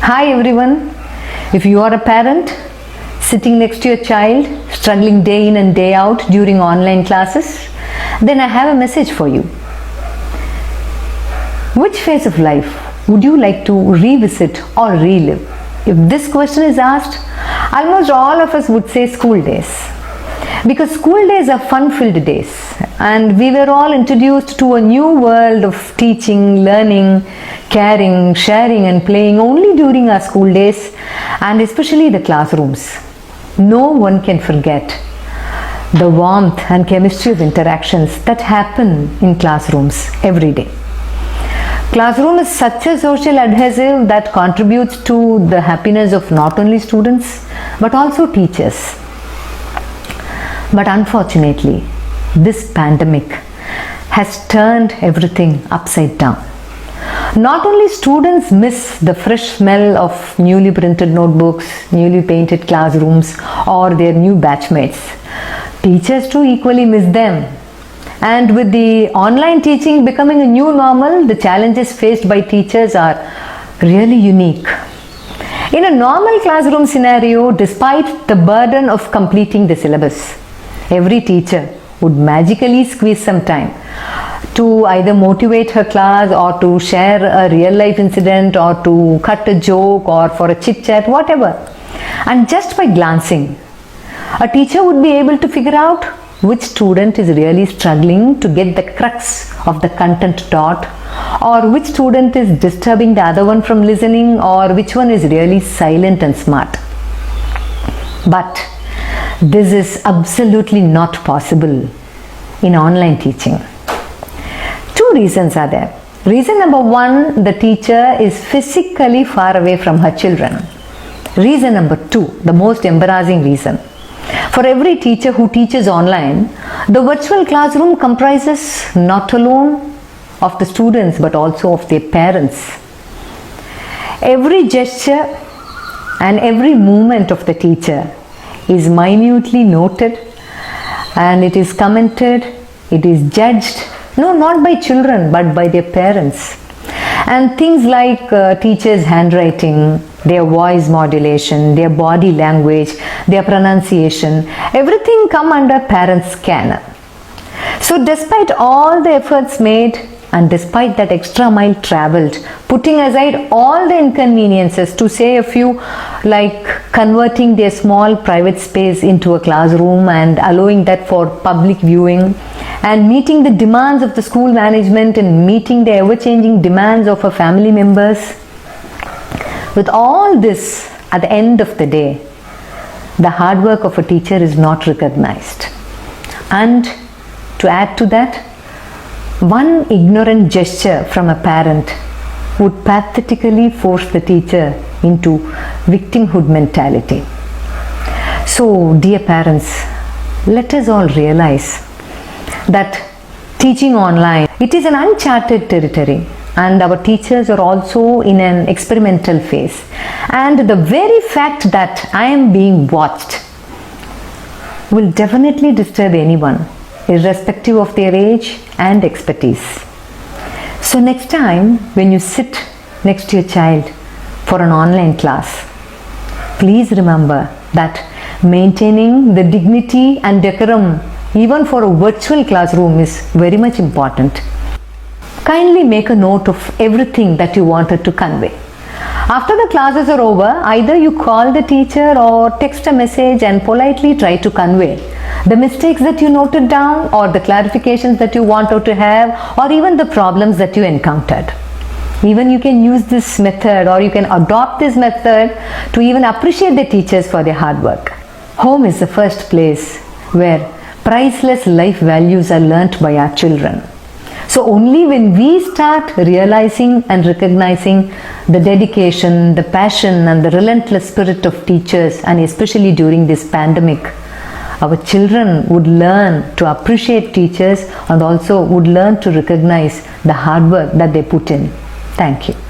Hi everyone. If you are a parent sitting next to your child struggling day in and day out during online classes, then I have a message for you. Which phase of life would you like to revisit or relive? If this question is asked, almost all of us would say school days. Because school days are fun-filled days and we were all introduced to a new world of teaching, learning, caring, sharing and playing only during our school days and especially the classrooms. No one can forget the warmth and chemistry of interactions that happen in classrooms every day. Classroom is such a social adhesive that contributes to the happiness of not only students but also teachers. But unfortunately, this pandemic has turned everything upside down. Not only students miss the fresh smell of newly printed notebooks, newly painted classrooms or their new batchmates, teachers too equally miss them. And with the online teaching becoming a new normal, the challenges faced by teachers are really unique. In a normal classroom scenario, despite the burden of completing the syllabus, every teacher would magically squeeze some time to either motivate her class or to share a real life incident or to cut a joke or for a chit chat, whatever. And just by glancing, a teacher would be able to figure out which student is really struggling to get the crux of the content taught, or which student is disturbing the other one from listening, or which one is really silent and smart. But this is absolutely not possible in online teaching. Two reasons are there. Reason number one, the teacher is physically far away from her children. Reason number two, the most embarrassing reason. For every teacher who teaches online, the virtual classroom comprises not alone of the students but also of their parents. Every gesture and every movement of the teacher is minutely noted and it is commented, it is judged, no, not by children but by their parents. And things like teachers' handwriting, their voice modulation, their body language, their pronunciation, everything come under parents' scanner. So despite all the efforts made and despite that extra mile travelled, putting aside all the inconveniences to say a few like converting their small private space into a classroom and allowing that for public viewing and meeting the demands of the school management and meeting the ever-changing demands of our family members, with all this, at the end of the day, the hard work of a teacher is not recognized. And to add to that, one ignorant gesture from a parent would pathetically force the teacher into victimhood mentality. So, dear parents, let us all realize that teaching online, it is an uncharted territory. And our teachers are also in an experimental phase. And the very fact that I am being watched will definitely disturb anyone, irrespective of their age and expertise. So next time when you sit next to your child for an online class, please remember that maintaining the dignity and decorum even for a virtual classroom is very much important. Kindly make a note of everything that you wanted to convey. After the classes are over, either you call the teacher or text a message and politely try to convey the mistakes that you noted down or the clarifications that you wanted to have or even the problems that you encountered. Even you can use this method or you can adopt this method to even appreciate the teachers for their hard work. Home is the first place where priceless life values are learnt by our children. So only when we start realizing and recognizing the dedication, the passion and the relentless spirit of teachers, and especially during this pandemic, our children would learn to appreciate teachers and also would learn to recognize the hard work that they put in. Thank you.